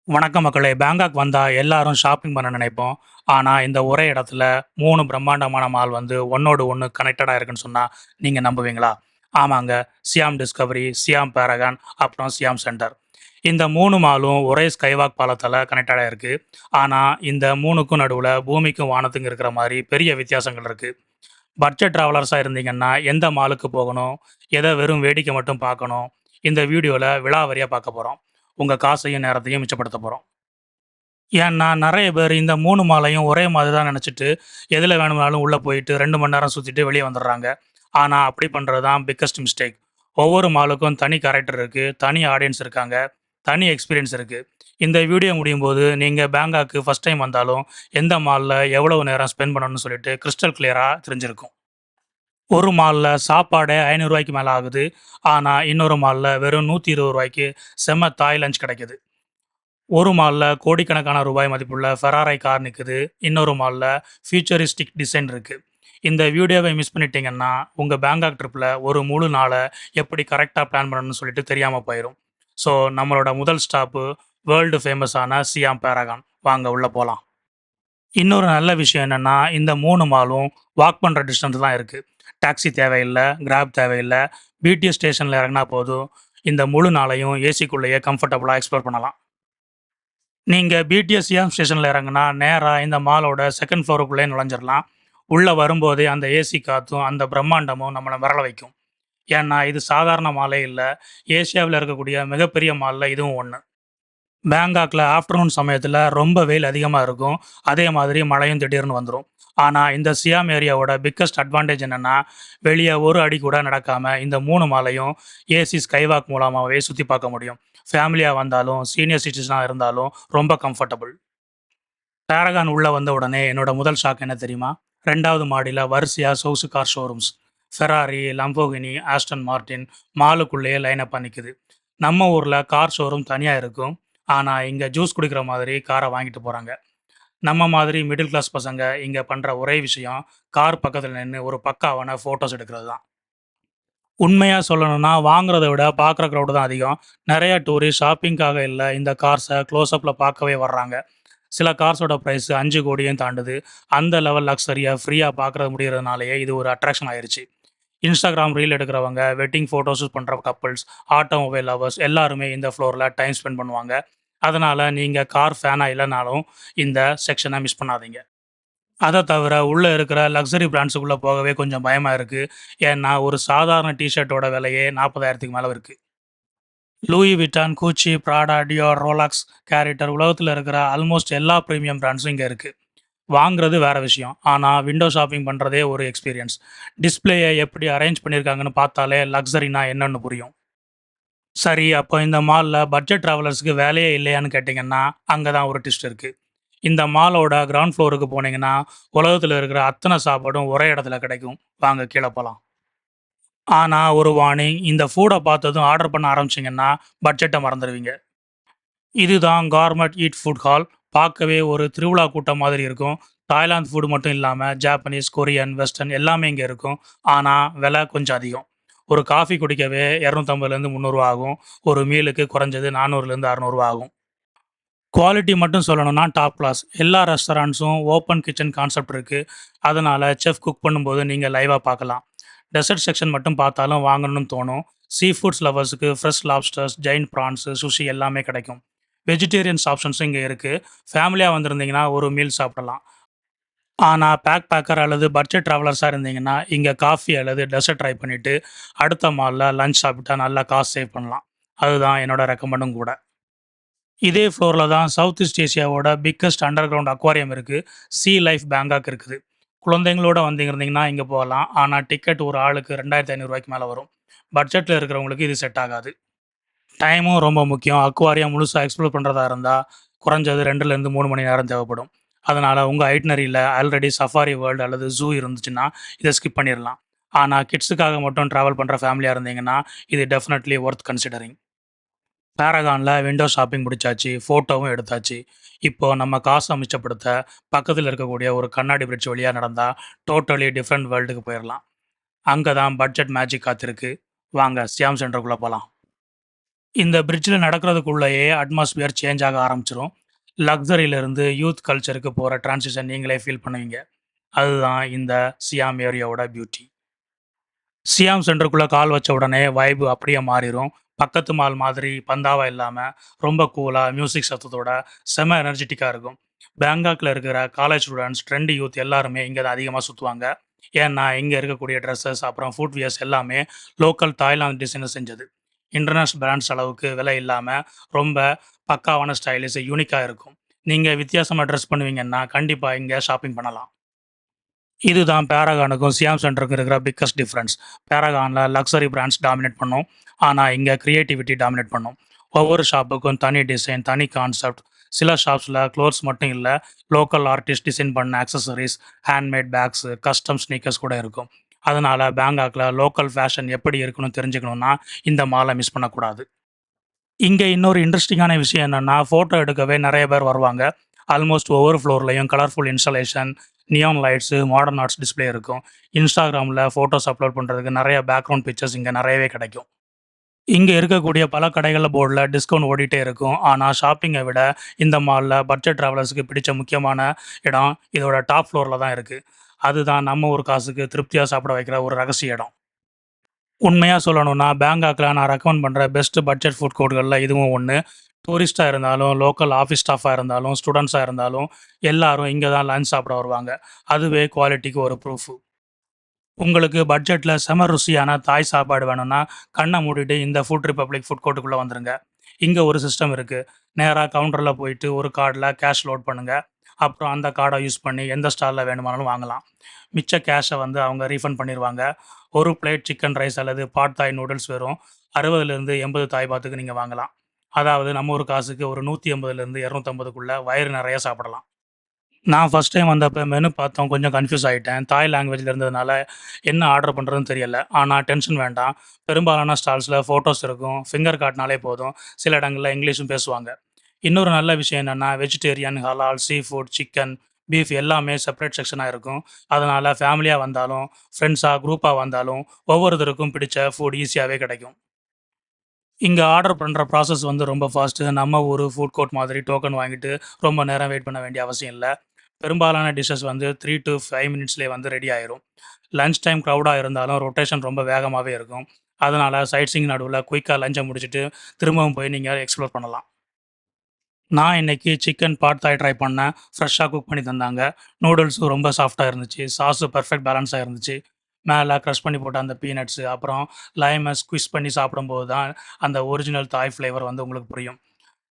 வணக்கம் மக்களே! பேங்காக் வந்தா எல்லாரும் ஷாப்பிங் பண்ண நினைப்போம். ஆனா, இந்த ஒரே இடத்துல 3 பிரம்மாண்டமான மால் வந்து ஒண்ணோடு ஒண்ணு கனெக்டடா இருக்குன்னு சொன்னா, நீங்க நம்புவீங்களா? ஆமாங்க. சியாம் டிஸ்கவரி, சியாம் பாரகான், அப்புறம் சியாம் சென்டர். இந்த 3 மாலும் ஒரே ஸ்கைவாக் பாலத்தால கனெக்டடா இருக்கு. ஆனா, இந்த 3க்கும் நடுவுல பூமிக்கும் வானத்துக்கும் இருக்கிற மாரி பெரிய வித்தியாசங்கள் இருக்கு. பட்ஜெட் டிராவலர்ஸா இருந்தீங்கன்னா, எந்த மாலுக்கு போகணும்? எத வெறும் வேடிக்கை மட்டும் பார்க்கணும்? இந்த வீடியோல விலாவாரியா பார்க்க போறோம். உங்க காசையும், நேரத்தையும் மிச்சப்படுத்த போறோம். ஏன்னா, நெறைய பேர் இந்த 3 மாலையும் ஒரே மாதிரி தான் நெனச்சுட்டு, எதுல வேணும்னாலும் உள்ள போயிட்டு 2 மணி நேரம் சுத்திட்டு வெளிய வந்துர்றாங்க. ஆனா, அப்படி பண்றது தான் பிக்கஸ்ட் மிஸ்டேக். ஒவ்வொரு மாலுக்கும் தனி கேரக்டர் இருக்கு, தனி ஆடியன்ஸ் இருக்காங்க, தனி எக்ஸ்பீரியன்ஸ் இருக்கு. இந்த வீடியோ முடியும்போது, நீங்க பேங்காக்கு ஃபர்ஸ்ட் டைம் வந்தாலும், எந்த மால்ல எவ்வளவு நேரம் ஸ்பெண்ட் பண்ணணும்னு சொல்லிட்டு கிரிஸ்டல் கிளியரா தெரிஞ்சிருக்கும். ஒரு மால்ல சாப்பாடே ரூ. 500க்கு மேல ஆகுது. ஆனா, இன்னொரு மால்ல வெறும் ரூ. 120க்கு செம்ம தாய் லஞ்ச் கிடைக்குது. ஒரு மால்ல கோடிக்கணக்கான ரூபாய் மதிப்புள்ள ஃபெராரி கார் நிக்குது. இன்னொரு மால்ல ஃபியூச்சரிஸ்டிக் டிசைன் இருக்கு. இந்த வீடியோவை மிஸ் பண்ணிட்டீங்கன்னா, உங்க பேங்காக் ட்ரிப்ல ஒரு முழு நாள எப்படி கரெக்ட்டா பிளான் பண்ணணும்னு சொல்லிட்டு தெரியாம போயிரும். ஸோ, நம்மளோட முதல் ஸ்டாப்பு வேர்ல்டு ஃபேமஸான சியாம் பாராகான். வாங்க உள்ள போலாம். இன்னொரு நல்ல விஷயம் என்னன்னா, இந்த 3 மாலும் வாக் பண்ற டிஸ்டன்ஸ் தான் இருக்கு. டாக்ஸி தேவையில்ல, கிராப் தேவையில்ல. பிடிஎஸ் ஸ்டேஷன்ல இறங்குனா போதும். இந்த முழு நாளையும் ஏசிக்குள்ளேயே கம்ஃபர்டபுளா எக்ஸ்ப்ளோர் பண்ணலாம். நீங்க பிடிஎஸ் சிஎம் ஸ்டேஷன்ல இறங்குனா, நேரா இந்த மாலோட 2ண்ட் ஃப்ளோருக்குள்ளயே நுழைஞ்சிரலாம். உள்ள வரும்போதே அந்த ஏசி காத்தும், அந்த பிரம்மாண்டமும் நம்மள மிரள வைக்கும். ஏன்னா, இது சாதாரண மாலே இல்ல. ஏசியாவுல இருக்கக்கூடிய மிகப்பெரிய மால்ல இதுவும் ஒண்ணு. பேங்காக்ல ஆஃப்டர்நூன் சமயத்துல ரொம்ப வெயில் அதிகமா இருக்கும். அதே மாதிரி மழையும் திடீர்னு வந்துரும். ஆனா, இந்த சியாம் ஏரியாவோட பிக்கஸ்ட் அட்வான்டேஜ் என்னன்னா, வெளிய ஒரு அடி கூட நடக்காம இந்த 3 மாலையும் ஏசி ஸ்கைவாக் மூலமாவே சுத்தி பார்க்க முடியும். ஃபேமிலியா வந்தாலும், சீனியர் சிட்டிசனா இருந்தாலும் ரொம்ப கம்ஃபர்டபுள். பாரகான் உள்ள வந்த உடனே என்னோட முதல் ஷாக் என்ன தெரியுமா? 2வது மாடியில வரிசையா சொகுசு car showrooms. Ferrari, Lamborghini, Aston Martin மாலுக்குள்ளேயே லைன் அப்பா நிக்குது. நம்ம ஊர்ல கார் ஷோரூம் தனியா இருக்கும். ஆனா, இங்க ஜூஸ் குடிக்கிற மாதிரி கார வாங்கிட்டு போறாங்க. நம்ம மாதிரி மிடில் கிளாஸ் பசங்க இங்க பண்ற ஒரே விஷயம், கார் பக்கத்துல நின்னு ஒரு பக்காவான ஃபோட்டோஸ் எடுக்கிறது தான். உண்மையா சொல்லணும்னா, வாங்குறத விட பார்க்குற க்ரௌடு தான் அதிகம். நெறைய டூரிஸ்ட் ஷாப்பிங்காக இல்ல, இந்த கார்ஸ க்ளோஸ் அப்ல பார்க்கவே வர்றாங்க. சில கார்ஸோட பிரைஸ் 5,00,00,000யும் தாண்டுது. அந்த லெவல் லக்ஸரியா ஃப்ரீயா பார்க்கற முடியறதுனாலயே இது ஒரு அட்ராக்ஷன் ஆயிருச்சு. Instagram ரீல் எடுக்கிறவங்க, வெட்டிங் ஃபோட்டோ ஷூட் பண்ற கப்பிள்ஸ், ஆட்டோமொபைல் லவர்ஸ் எல்லாருமே இந்த ஃப்ளோர்ல டைம் ஸ்பெண்ட் பண்ணுவாங்க. அதனால நீங்க கார் ஃபேனா இல்லனாலும் இந்த செக்ஷன மிஸ் பண்ணாதீங்க. அத தவிர உள்ள இருக்கிற லக்ஸரி பிராண்ட்ஸுக்குள்ள போகவே கொஞ்சம் பயமா இருக்கு. ஏன்னா ஒரு சாதாரண டீ ஷர்ட்டோட விலையே 40,000க்கு மேல இருக்கு. லூயி விட்டான், கூச்சி, பிராடா, டியோர், ரோலக்ஸ், கேரிட்டர் உலகத்துல இருக்கிற ஆல்மோஸ்ட் எல்லா பிரீமியம் பிராண்ட்ஸும் இங்க இருக்கு. வாங்குறது வேற விஷயம். ஆனா, விண்டோ ஷாப்பிங் பண்றதே ஒரு எக்ஸ்பீரியன்ஸ். டிஸ்ப்ளேய எப்படி அரேஞ்ச் பண்ணியிருக்காங்கன்னு பார்த்தாலே லக்ஸரினா என்னன்னு புரியும். சரி, அப்போ இந்த மால்ல பட்ஜெட் டிராவலர்ஸ்க்கு வேலையே இல்லையான்னு கேட்டீங்கன்னா, அங்க தான் ஒரு ட்விஸ்ட் இருக்கு. இந்த மாலோட கிரவுண்ட் ஃப்ளோருக்கு போனீங்கன்னா, உலகத்துல இருக்கிற அத்தன சாப்பாடும் ஒரே இடத்துல கிடைக்கும். வாங்க கீழ போலாம். ஆனா, ஒரு வார்னிங், இந்த ஃபுட்ட பார்த்ததும் ஆர்டர் பண்ண ஆரம்பிச்சீங்கன்னா, பட்ஜெட்ட மறந்துருவீங்க. இதுதான் கார்மெட் ஈட் ஃபுட் ஹால். பார்க்கவே ஒரு திருவிழா கூட்டம் மாதிரி இருக்கும். தாய்லாந்து ஃபுட் மட்டும் இல்லாம, ஜாப்பனீஸ், கொரியன், வெஸ்டர்ன் எல்லாமே இங்க இருக்கும். ஆனா, விலை கொஞ்சம் அதிகம். ஒரு காஃபி குடிக்கவே ரூ. 250லேருந்து ரூ. 300 ஆகும். ஒரு மீலுக்கு குறைஞ்சது ரூ. 400லேருந்து ரூ. 600 ஆகும். குவாலிட்டி மட்டும் சொல்லணும்னா டாப் கிளாஸ். எல்லா ரெஸ்டாரண்ட்ஸும் ஓப்பன் கிச்சன் கான்செப்ட் இருக்கு. அதனால செஃப் குக் பண்ணும்போது நீங்க லைவா பார்க்கலாம். டெசர்ட் செக்ஷன் மட்டும் பார்த்தாலும் வாங்கணும்னு தோணும். சீ ஃபுட்ஸ் லவர்ஸுக்கு fresh lobsters, giant prawns, sushi எல்லாமே கிடைக்கும். வெஜிடேரியன்ஸ் ஆப்ஷன்ஸும் இங்க இருக்கு. ஃபேமிலியா வந்திருந்தீங்கன்னா ஒரு மீல் சாப்பிடலாம். ஆனா பேக் பேக்கர் அல்லது பட்ஜெட் டிராவலர்ஸா இருந்தீங்கன்னா, இங்க காஃபி அல்லது டெசர்ட் ட்ரை பண்ணிட்டு, அடுத்த மால்ல லஞ்ச் சாப்பிட்டா நல்லா காசு சேவ் பண்ணலாம். அதுதான் என்னோட ரெக்கமெண்டும் கூட. இதே ஃப்ளோர்ல தான் சவுத் ஈஸ்ட் ஏசியாவோட பிக்கஸ்ட் அண்டர் கிரவுண்ட் அக்வாரியம் இருக்கு. சீ லைஃப் பேங்காக் இருக்குது. குழந்தைங்களோட வந்தீங்க இங்க போகலாம். ஆனா டிக்கெட் ஒரு ஆளுக்கு ரூ. 2,500க்கு மேல வரும். பட்ஜெட்ல இருக்கிறவங்களுக்கு இது செட் ஆகாது. டைமும் ரொம்ப முக்கியம். அக்வாரியம் முழுசா எக்ஸ்ப்ளோர் பண்றதா இருந்தா, குறைஞ்சது 2லேருந்து 3 மணி நேரம் தேவைப்படும். அதனால உங்க ஐட்னரில ஆல்ரெடி சஃபாரி வேர்ல்ட் அல்லது ஜூ இருந்துச்சுன்னா, இத ஸ்கிப் பண்ணிறலாம். ஆனா கிட்ஸுக்காக மட்டும் டிராவல் பண்ற ஃபேமிலியா இருந்தீங்கன்னா, இது டெஃபினெட்லி வொர்த் கன்சிடரிங். பாரகான்ல விண்டோ ஷாப்பிங் முடிச்சாச்சு. ஃபோட்டோவும் எடுத்தாச்சு. இப்போ நம்ம காச மிச்சப்படுத்த, பக்கத்துல இருக்கக்கூடிய ஒரு கண்ணாடி பிரிட்ஜ் வழியா நடந்தா, டோட்டலி டிஃபரண்ட் வேர்ல்டுக்கு போயிரலாம். அங்க தான் பட்ஜெட் மேஜிக் காத்திருக்கு. வாங்க சியாம் சென்டருக்குள்ள போலாம். இந்த பிரிட்ஜ்ல நடக்கிறதுக்குள்ளயே அட்மாஸ்பியர் சேஞ்ச் ஆக ஆரம்பிச்சுரும். லக்ஸரியிலிருந்து யூத் கல்ச்சருக்கு போற டிரான்சிஷன் நீங்களே ஃபீல் பண்ணுவீங்க. அதுதான் இந்த சியாம் ஏரியாவோட பியூட்டி. சியாம் சென்டருக்குள்ள கால் வச்ச உடனே வைப் அப்படியே மாறிரும். பக்கத்து மால் மாதிரி பந்தாவா இல்லாம, ரொம்ப கூலா மியூசிக் சத்தத்தோட செம எனர்ஜெட்டிக்கா இருக்கும். பேங்காக்ல இருக்கிற காலேஜ் ஸ்டூடண்ட்ஸ், ட்ரெண்டி யூத் எல்லாருமே இங்க தான் அதிகமா சுத்துவாங்க. ஏன்னா, இங்க இருக்கக்கூடிய ட்ரெஸ்ஸஸ், அப்புறம் ஃபுட் வியர்ஸ் எல்லாமே லோக்கல் தாய்லாந்து டிசைனர் செஞ்சது. இன்டர்நேஷனல் பிராண்ட்ஸ் அளவுக்கு விலை இல்லாம, ரொம்ப பக்காவான ஸ்டைலிஷ், யூனிக்கா இருக்கும். நீங்க வித்தியாசமா ட்ரெஸ் பண்ணுவீங்கன்னா, கண்டிப்பா இங்க ஷாப்பிங் பண்ணலாம். இதுதான் பேரகானுக்கும் சியாம் சென்டருக்கும் இருக்கிற பிக்கஸ்ட் டிஃபரன்ஸ். பேரகான்ல லக்ஸரி பிராண்ட்ஸ் டாமினேட் பண்ணும். ஆனா, இங்க கிரியேட்டிவிட்டி டாமினேட் பண்ணும். ஒவ்வொரு ஷாப்புக்கும் தனி டிசைன், தனி கான்செப்ட். சில ஷாப்ஸ்ல க்ளோத்ஸ் மட்டும் இல்ல, லோக்கல் ஆர்டிஸ்ட் டிசைன் பண்ண accessories, handmade bags, custom sneakers கூட இருக்கும். அதனால பேங்காக்ல லோக்கல் ஃபேஷன் எப்படி இருக்குன்னு தெரிஞ்சுக்கணும்னா, இந்த மால மிஸ் பண்ணக்கூடாது. இங்க இன்னொரு இன்ட்ரஸ்டிங்கான விஷயம் என்னன்னா, ஃபோட்டோ எடுக்கவே நெறைய பேர் வருவாங்க. ஆல்மோஸ்ட் ஒவ்வொரு ஃப்ளோர்லயும் colourful installation, neon lights, modern arts display இருக்கும். Instagramல ஃபோட்டோஸ் அப்லோட் பண்றதுக்கு நெறைய பேக்ரவுண்ட் பிக்சர்ஸ் இங்க நெறையவே கிடைக்கும். இங்க இருக்கக்கூடிய பல கடைகள்ல போர்டுல டிஸ்கவுண்ட் ஓடிட்டே இருக்கும். ஆனா, ஷாப்பிங்க விட இந்த மால்ல பட்ஜெட் டிராவலர்ஸ்க்கு பிடிச்ச முக்கியமான இடம் இதோட டாப் ஃப்ளோர்ல தான் இருக்கு. அதுதான் நம்ம ஊர் காசுக்கு திருப்தியா சாப்பிட வைக்கிற ஒரு ரகசிய இடம். உண்மையா சொல்லணும்னா, பேங்காக்ல நான் ரெக்கமெண்ட் பண்ற பெஸ்ட் பட்ஜெட் ஃபுட் கோர்ட்கள்ல இதுவும் ஒண்ணு. டூரிஸ்ட்டா இருந்தாலும், லோக்கல் ஆஃபீஸ் ஸ்டாஃபா இருந்தாலும், ஸ்டூடண்ட்ஸா இருந்தாலும், எல்லாரும் இங்க தான் லஞ்ச் சாப்பிட வருவாங்க. அதுவே குவாலிட்டிக்கு ஒரு ப்ரூஃபு. உங்களுக்கு பட்ஜெட்ல செம ருசியான தாய் சாப்பாடு வேணும்னா, கண்ண மூடிட்டு இந்த ஃபுட் ரிப்பப்ளிக் ஃபுட் கோர்ட்டுக்குள்ள வந்துருங்க. இங்க ஒரு சிஸ்டம் இருக்கு. நேரா கவுண்டர்ல போயிட்டு ஒரு கார்ட்ல கேஷ் லோட் பண்ணுங்க. அப்புறம் அந்த கார்ட யூஸ் பண்ணி எந்த ஸ்டால்ல வேணுமானாலும் வாங்கலாம். மிச்ச கேஷ வந்து அவங்க ரீஃபண்ட் பண்ணிருவாங்க. ஒரு பிளேட் சிக்கன் ரைஸ் அல்லது பாட் தாய் நூடுல்ஸ் வெறும் 60லிருந்து 80 தாய் பாத்துக்கு நீங்க வாங்கலாம். அதாவது நம்ம ஊர் காசுக்கு ஒரு 180லிருந்து 250க்குள்ள வயிறு நெறைய சாப்பிடலாம். நான் ஃபர்ஸ்ட் டைம் வந்தப்ப மெனு பார்த்தோம். கொஞ்சம் கன்ஃப்யூஸ் ஆயிட்டேன். தாய் லாங்குவேஜ்ல இருந்ததுனால என்ன ஆர்டர் பண்றதுன்னு தெரியல. ஆனா டென்ஷன் வேண்டாம். பெரும்பாலான ஸ்டால்ஸ்ல ஃபோட்டோஸ் இருக்கும். ஃபிங்கர் காட்டினாலே போதும். சில இடங்கள்ல இங்கிலீஷும் பேசுவாங்க. இன்னொரு நல்ல விஷயம் என்னன்னா, வெஜிடேரியன், ஹலால், சீ ஃபுட், சிக்கன், பீஃப் எல்லாமே செப்பரேட் செக்ஷனா இருக்கும். அதனால ஃபேமிலியா வந்தாலும், ஃப்ரெண்ட்ஸா, குரூப்பா வந்தாலும் ஒவ்வொருத்தருக்கும் பிடிச்ச ஃபுட் ஈஸியாவே கிடைக்கும். இங்க ஆர்டர் பண்ற ப்ராசஸ் வந்து ரொம்ப ஃபாஸ்ட்டு. நம்ம ஊரு ஃபுட் கோர்ட் மாதிரி டோக்கன் வாங்கிட்டு ரொம்ப நேரம் வெயிட் பண்ண வேண்டிய அவசியம் இல்ல. பெரும்பாலான டிஷ்ஷஸ் வந்து 3 டூ 5 மினிட்ஸ்லயே வந்து ரெடி ஆயிரும். லஞ்ச் டைம் க்ரவுடா இருந்தாலும் ரொட்டேஷன் ரொம்ப வேகமாவே இருக்கும். அதனால சைட் சீயிங் நடுவுல குயிக்கா லஞ்ச முடிச்சுட்டு திரும்பவும் போய் நீங்க எக்ஸ்ப்ளோர் பண்ணலாம். நான் இன்னைக்கு சிக்கன் பாட் தாய் ட்ரை பண்ணேன். ஃப்ரெஷ்ஷா குக் பண்ணி தந்தாங்க. நூடுல்ஸும் ரொம்ப சாஃப்ட்டா இருந்துச்சு. சாஸும் பெர்ஃபெக்ட் பேலன்ஸா இருந்துச்சு. மேல க்ரஷ் பண்ணி போட்ட அந்த பீனட்ஸு, அப்புறம் லைம ஸ்க்வீஸ் பண்ணி சாப்பிடும்போது தான் அந்த ஒரிஜினல் தாய் ஃப்ளேவர் வந்து உங்களுக்கு புரியும்.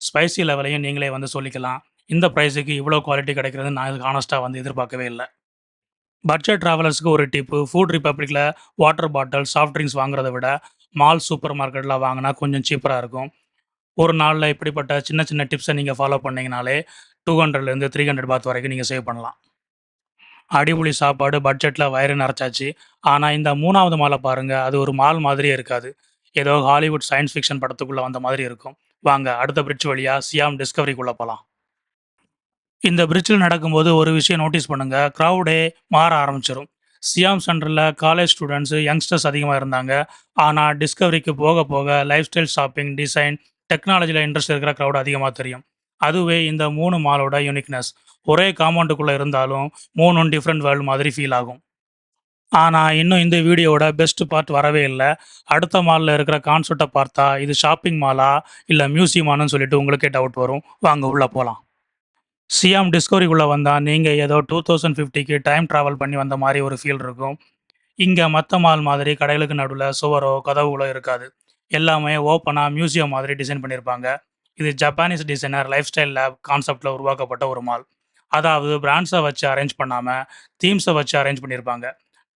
ஸ்பைசி லெவலையும் நீங்களே வந்து சொல்லிக்கலாம். இந்த பிரைஸுக்கு இவ்வளோ குவாலிட்டி கிடைக்கிறதுன்னு நான் ஹானஸ்ட்டா வந்து எதிர்பார்க்கவே இல்ல. பட்ஜெட் டிராவலர்ஸ்க்கு ஒரு டிப்பு, ஃபுட் ரிப்பப்ளிக்ல வாட்டர் பாட்டில், சாஃப்ட் ட்ரிங்க்ஸ் வாங்குறத விட, மால், சூப்பர் மார்க்கெட்ல வாங்குனா கொஞ்சம் சீப்பரா இருக்கும். ஒரு நாள்ல இப்படிப்பட்ட சின்ன சின்ன டிப்ஸ நீங்க ஃபாலோ பண்ணீங்கனாலே, 200லேருந்து 300 பாத் வரைக்கும் நீங்க சேவ் பண்ணலாம். அடிபொலி சாப்பாடு, பட்ஜெட்ல வயிறு நெறச்சாச்சு. ஆனா இந்த 3வது மால பாருங்க, அது ஒரு மால் மாதிரியே இருக்காது. ஏதோ ஹாலிவுட் சயன்ஸ் ஃபிக்ஷன் படத்துக்குள்ள வந்த மாதிரி இருக்கும். வாங்க அடுத்த பிரிட்ஜ் வழியா சியாம் டிஸ்கவரிக்குள்ள போலாம். இந்த பிரிட்ஜ்ல நடக்கும்போது ஒரு விஷயம் நோட்டீஸ் பண்ணுங்க. கிரவுடே மாற ஆரம்பிச்சிரும். சியாம் சென்டர்ல காலேஜ் ஸ்டூடண்ட்ஸ், யங்ஸ்டர்ஸ் அதிகமா இருந்தாங்க. ஆனா டிஸ்கவரிக்கு போக போக லைஃப் ஸ்டைல் ஷாப்பிங், டிசைன், டெக்னாலஜில இன்ட்ரெஸ்ட் இருக்கிற கிரவுட் அதிகமா தெரியும். அதுவே இந்த 3 மாலோட யூனிக்னஸ். ஒரே காம்பவுண்டுக்குள்ள இருந்தாலும் 3ம் டிஃபரண்ட் வேர்ல்ட் மாதிரி ஃபீல் ஆகும். ஆனா இன்னும் இந்த வீடியோவோட பெஸ்ட் பார்ட் வரவே இல்ல. அடுத்த மால்ல இருக்கிற கான்செப்ட்ட பார்த்தா, இது ஷாப்பிங் மாலா? இல்ல மியூசியமான்னு சொல்லிட்டு உங்களுக்கே டவுட் வரும். வாங்க உள்ள போலாம். சியாம் டிஸ்கவரிக்குள்ள வந்தா, நீங்க ஏதோ 2050க்கு டைம் டிராவல் பண்ணி வந்த மாரி ஒரு ஃபீல் இருக்கும். இங்க மத்த மால் மாதிரி கடைகளுக்கு நடுவுல சுவரோ, கதவுகளோ இருக்காது. எல்லாமே ஓப்பனா மியூசியம் மாதிரி டிசைன் பண்ணியிருப்பாங்க. இது Japanese designer life style lab கான்செப்ட்ல உருவாக்கப்பட்ட ஒரு மால். அதாவது பிராண்ட்ஸ வச்சு அரேஞ்ச் பண்ணாம, தீம்ஸ வச்சு அரேஞ்ச் பண்ணியிருப்பாங்க.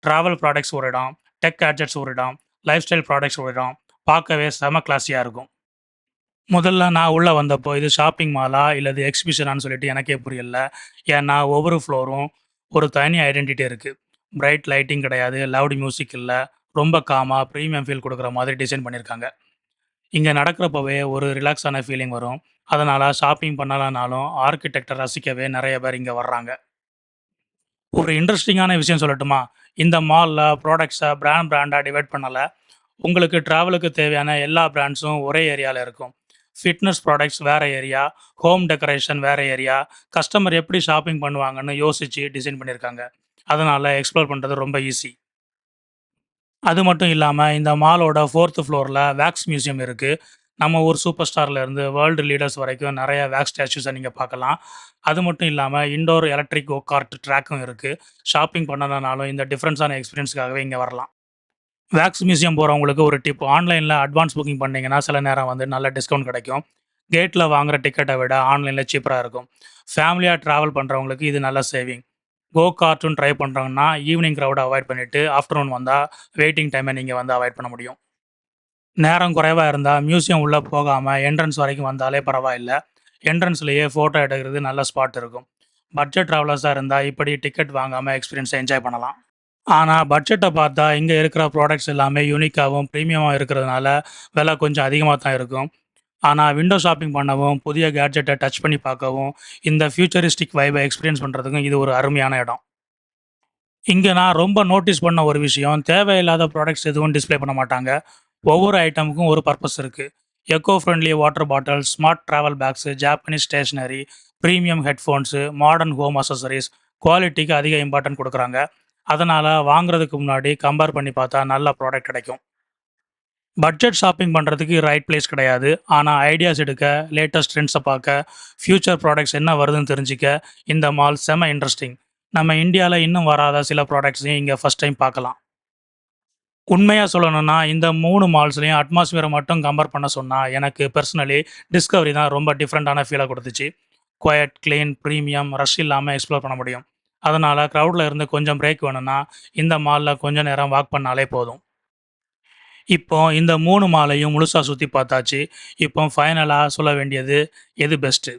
டிராவல் ப்ராடக்ட்ஸ் ஒரு இடம், டெக் கேட்ஜெட்ஸ் ஒரு இடம், லைஃப் ஸ்டைல் ப்ராடக்ட்ஸ் ஒரு இடம். பார்க்கவே செம கிளாஸியா இருக்கும். முதல்ல நான் உள்ள வந்தப்போ, இது ஷாப்பிங் மாலா? இல்ல இது எக்ஸிபிஷனான்னு சொல்லிட்டு எனக்கே புரியல. ஏன்னா, ஒவ்வொரு ஃப்ளோரும் ஒரு தனி ஐடென்டிட்டி இருக்கு. பிரைட் லைட்டிங் கிடையாது, லவுட் மியூசிக் இல்ல. ரொம்ப காமா, பிரீமியம் ஃபீல் குடுக்குற மாதிரி டிசைன் பண்ணியிருக்காங்க. இங்க நடக்கிறப்பவே ஒரு ரிலாக்ஸான ஃபீலிங் வரும். அதனால ஷாப்பிங் பண்ணலனாலும், ஆர்க்கிடெக்ட ரசிக்கவே நெறைய பேர் இங்க வர்றாங்க. ஒரு இன்ட்ரஸ்டிங்கான விஷயம் சொல்லட்டுமா? இந்த மால்ல ப்ராடக்ட்ஸ பிராண்டா டிவைட் பண்ணல. உங்களுக்கு டிராவலுக்கு தேவையான எல்லா பிராண்ட்ஸும் ஒரே ஏரியால இருக்கும். ஃபிட்னஸ் ப்ராடக்ட்ஸ் வேற ஏரியா, ஹோம் டெக்கரேஷன் வேற ஏரியா, கஸ்டமர் எப்படி ஷாப்பிங் பண்ணுவாங்கன்னு யோசிச்சு டிசைன் பண்ணியிருக்காங்க. அதனால எக்ஸ்ப்ளோர் பண்றது ரொம்ப ஈஸி. அது மட்டும் இல்லாம இந்த மாலோட 4த் ஃப்ளோர்ல வேக்ஸ் மியூசியம் இருக்கு. நம்ம ஊர் சூப்பர் ஸ்டார்ல இருந்து வேர்ல்டு லீடர்ஸ் வரைக்கும் நெறைய வேக்ஸ் ஸ்டாச்சூஸ நீங்க பார்க்கலாம். அது மட்டும் இல்லாம இன்டோர் எலக்ட்ரிக் கோ கார்ட் ட்ராக்கும் இருக்கு. ஷாப்பிங் பண்ணணும்னாலும் இந்த டிஃபரன்ஸான எக்ஸ்பீரியன்ஸ்க்காகவே இங்க வரலாம். வேக்ஸ் மியூசியம் போறவங்களுக்கு ஒரு டிப். ஆன்லைன்ல அட்வான்ஸ் புக்கிங் பண்ணீங்கன்னா, சில நேரம் வந்து நல்ல டிஸ்கவுண்ட் கிடைக்கும். கேட்ல வாங்குற டிக்கெட்ட விட ஆன்லைன்ல சீப்பரா இருக்கும். ஃபேமிலியா டிராவல் பண்றவங்களுக்கு இது நல்ல சேவிங். கோ கார்ட்டூன் ட்ரை பண்றாங்கன்னா, ஈவினிங் கிரவுட அவாய்ட் பண்ணிட்டு, ஆஃப்டர்நூன் வந்தா வெயிட்டிங் டைம நீங்க வந்து அவாய்ட் பண்ண முடியும். நேரம் குறைவா இருந்தா மியூசியம் உள்ள போகாம என்ட்ரன்ஸ் வரைக்கும் வந்தாலே பரவாயில்ல. என்ட்ரன்ஸ்லயே ஃபோட்டோ எடுக்கிறது நல்ல ஸ்பாட் இருக்கும். பட்ஜெட் டிராவலர்ஸா இருந்தா இப்படி டிக்கெட் வாங்காம எக்ஸ்பீரியன்ஸ என்ஜாய் பண்ணலாம். ஆனா, பட்ஜெட்ட பார்த்தா, இங்க இருக்கிற ப்ராடக்ட்ஸ் எல்லாமே யூனிக்காவும், பிரீமியமா இருக்கிறதுனால, விலை கொஞ்சம் அதிகமா தான் இருக்கும். ஆனா, விண்டோ ஷாப்பிங் பண்ணவும், புதிய கேட்ஜெட்ட டச் பண்ணி பார்க்கவும், இந்த ஃபியூச்சரிஸ்டிக் வைப எக்ஸ்பீரியன்ஸ் பண்றதுக்கும் இது ஒரு அருமையான இடம். இங்க நான் ரொம்ப நோட்டீஸ் பண்ண ஒரு விஷயம், தேவையில்லாத ப்ராடக்ட்ஸ் எதுவும் டிஸ்ப்ளே பண்ண மாட்டாங்க. ஒவ்வொரு ஐட்டமுக்கும் ஒரு பர்ப்பஸ் இருக்கு. Eco friendly water bottle, smart travel bags, Japanese stationery, premium headphones, modern home accessories, குவாலிட்டிக்கு அதிக இம்பார்ட்டன்ட் குடுக்குறாங்க. அதனால வாங்குறதுக்கு முன்னாடி கம்பேர் பண்ணி பார்த்தா நல்ல ப்ராடக்ட் கிடைக்கும். பட்ஜெட் ஷாப்பிங் பண்றதுக்கு ரைட் பிளேஸ் கிடையாது. ஆனா ஐடியாஸ் எடுக்க, லேட்டஸ்ட் ட்ரெண்ட்ஸ பார்க்க, ஃபியூச்சர் ப்ராடக்ட்ஸ் என்ன வருதுன்னு தெரிஞ்சுக்க, இந்த மால் செம இன்ட்ரஸ்டிங். நம்ம இந்தியால இன்னும் வராத சில ப்ராடக்ட்ஸையும் இங்க ஃபர்ஸ்ட் டைம் பார்க்கலாம். உண்மையா சொல்லணும்னா, இந்த 3 மால்ஸ்லயும் அட்மாஸ்பியர மட்டும் கம்பேர் பண்ண சொன்னா, எனக்கு பெர்சனலி டிஸ்கவரி தான் ரொம்ப டிஃபரண்டான ஃபீல குடுத்துச்சு. குவைட், கிளீன், பிரீமியம், ரஷ் இல்லாம எக்ஸ்ப்ளோர் பண்ண முடியும். அதனால கிரவுட்ல இருந்து கொஞ்சம் பிரேக் வேணும்னா, இந்த மால்ல கொஞ்ச நேரம் வாக் பண்ணாலே போதும். இப்போ இந்த 3 மாலையும் முழுசா சுத்தி பார்த்தாச்சு. இப்போ ஃபைனலா சொல்ல வேண்டியது எது பெஸ்ட்டு?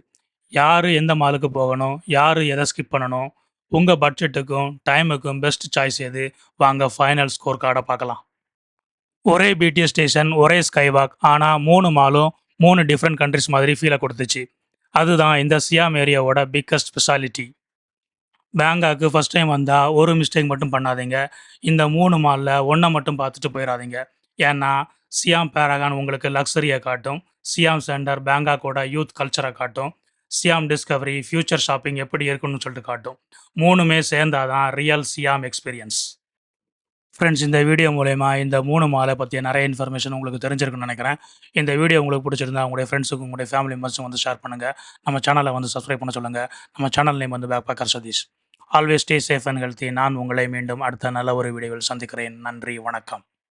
யாரு எந்த மாலுக்கு போகணும்? யாரு எத ஸ்கிப் பண்ணணும்? உங்க பட்ஜெட்டுக்கும், டைமுக்கும் பெஸ்ட் சாய்ஸ் எது? வாங்க ஃபைனல் ஸ்கோர் கார்ட பார்க்கலாம். ஒரே பிடிஎஸ் ஸ்டேஷன், ஒரே ஸ்கை வாக். ஆனா 3 மாலும் 3 டிஃபரண்ட் கண்ட்ரீஸ் மாதிரி ஃபீல குடுத்துச்சு. அதுதான் இந்த சியாம் ஏரியாவோட பிக்கஸ்ட் ஸ்பெஷாலிட்டி. பேங்காக்கு ஃபர்ஸ்ட் டைம் வந்தா, ஒரு மிஸ்டேக் மட்டும் பண்ணாதீங்க. இந்த 3 மால்ல ஒண்ண மட்டும் பார்த்துட்டு போயிறாதீங்க. ஏன்னா, சியாம் பேரகான் உங்களுக்கு லக்ஸரிய காட்டும். சியாம் சென்டர் பேங்காக்கோட யூத் கல்ச்சர காட்டும். சியாம் டிஸ்கவரி ஃபியூச்சர் ஷாப்பிங் எப்படி இருக்குன்னு சொல்லிட்டு காட்டும். 3மே சேர்ந்தா தான் ரியல் சியாம் எக்ஸ்பீரியன்ஸ். ஃப்ரெண்ட்ஸ், இந்த வீடியோ மூலியமா இந்த 3 மால பத்திய நெறைய இன்ஃபர்மேஷன் உங்களுக்கு தெரிஞ்சிருக்கும்னு நெனைக்கிறேன். இந்த வீடியோ உங்களுக்கு புடிச்சிருந்தா உங்களுடைய ஃப்ரெண்ட்ஸுக்கும், உங்களுடைய ஃபேமிலி மெம்பர்ஸுக்கும் வந்து ஷேர் பண்ணுங்க. நம்ம சேனல வந்து சப்ஸ்கிரைப் பண்ண சொல்லுங்க. நம்ம சேனல் நேம் வந்து backpacker Satish. Always stay safe and healthy. நான் உங்களை மீண்டும் அடுத்த நல்ல ஒரு வீடியோவில் சந்திக்கிறேன். நன்றி, வணக்கம்.